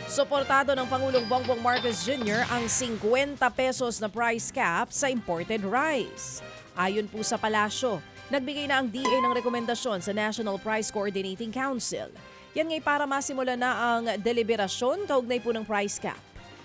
Suportado ng Pangulong Bongbong Marcos Jr. ang 50 pesos na price cap sa imported rice. Ayon po sa palasyo, nagbigay na ang DA ng rekomendasyon sa National Price Coordinating Council. Yan ngay para masimula na ang deliberasyon kaugnay po ng price cap.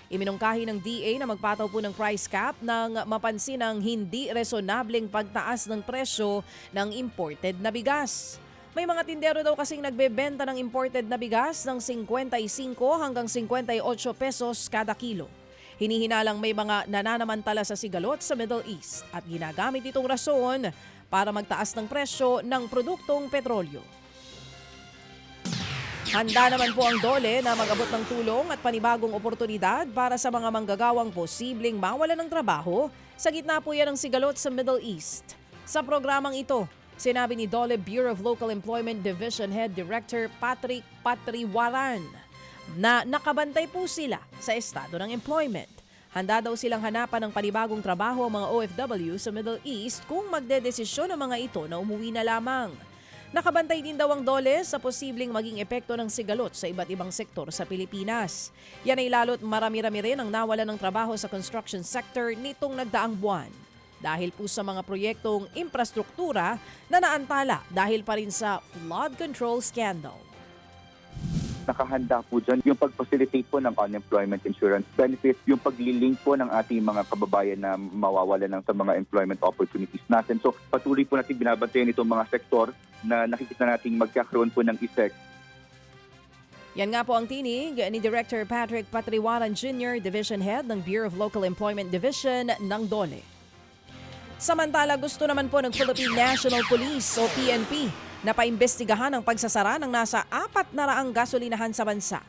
Iminungkahi ng DA na magpataw po ng price cap nang mapansin ang hindi resonableng pagtaas ng presyo ng imported na bigas. May mga tindero daw kasing nagbebenta ng imported na bigas ng 55 hanggang 58 pesos kada kilo. Hinihinalang may mga nananamantala sa sigalot sa Middle East at ginagamit itong rason para magtaas ng presyo ng produktong petrolyo. Handa naman po ang DOLE na mag-abot ng tulong at panibagong oportunidad para sa mga manggagawang posibleng mawalan ng trabaho sa gitna po yan ng sigalot sa Middle East. Sa programang ito, sinabi ni DOLE Bureau of Local Employment Division Head Director Patrick Patriwaran na nakabantay po sila sa estado ng employment. Handa daw silang hanapan ng panibagong trabaho ang mga OFW sa Middle East kung magdedesisyon ang mga ito na umuwi na lamang. Nakabantay din daw ang DOLE sa posibleng maging epekto ng sigalot sa iba't ibang sektor sa Pilipinas. Yan ay lalo't marami-rami rin ang nawalan ng trabaho sa construction sector nitong nagdaang buwan. Dahil po sa mga proyektong infrastruktura na naantala dahil pa rin sa flood control scandal. Nakahanda po dyan yung pag-facilitate po ng unemployment insurance benefits, yung paglilink po ng ating mga kababayan na mawawalan ng sa mga employment opportunities natin. So patuloy po natin binabantayan itong mga sektor na nakikita natin magkakaroon po ng effect. Yan nga po ang tinig ni Director Patrick Patriwaran Jr., Division Head ng Bureau of Local Employment Division ng DOLE. Samantala, gusto naman po ng Philippine National Police o PNP na paimbestigahan ang pagsasara ng nasa 400 gasolinahan sa bansa.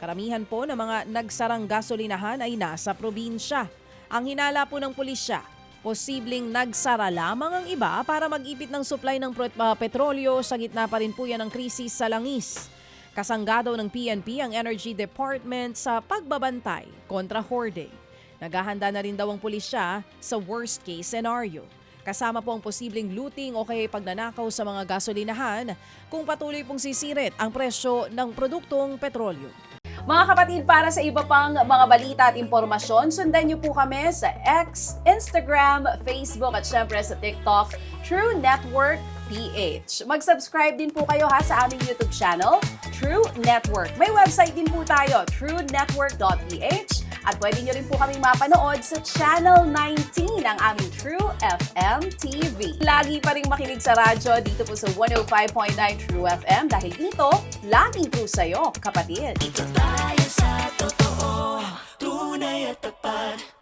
Karamihan po ng mga nagsarang gasolinahan ay nasa probinsya. Ang hinala po ng pulisya, posibleng nagsara lamang ang iba para mag-ipit ng supply ng petrolyo sa gitna pa rin po yan ng krisis sa langis. Kasangga daw ng PNP ang Energy Department sa pagbabantay kontra hoarding. Naghahanda na rin daw ang pulisya sa worst case scenario. Kasama po ang posibleng looting o kaya pagnanakaw sa mga gasolinahan kung patuloy pong sisirit ang presyo ng produktong petrolyo. Mga kapatid, para sa iba pang mga balita at impormasyon, sundan niyo po kami sa X, Instagram, Facebook at syempre sa TikTok, True Network PH. Mag-subscribe din po kayo sa aming YouTube channel, True Network. May website din po tayo, truenetwork.ph. At pwede nyo rin po kaming mapanood sa Channel 19 ng aming True FM TV. Lagi pa rin makinig sa radyo dito po sa 105.9 True FM dahil dito, laging true sa'yo, kapatid. Ito tayo sa totoo, tunay at tapat.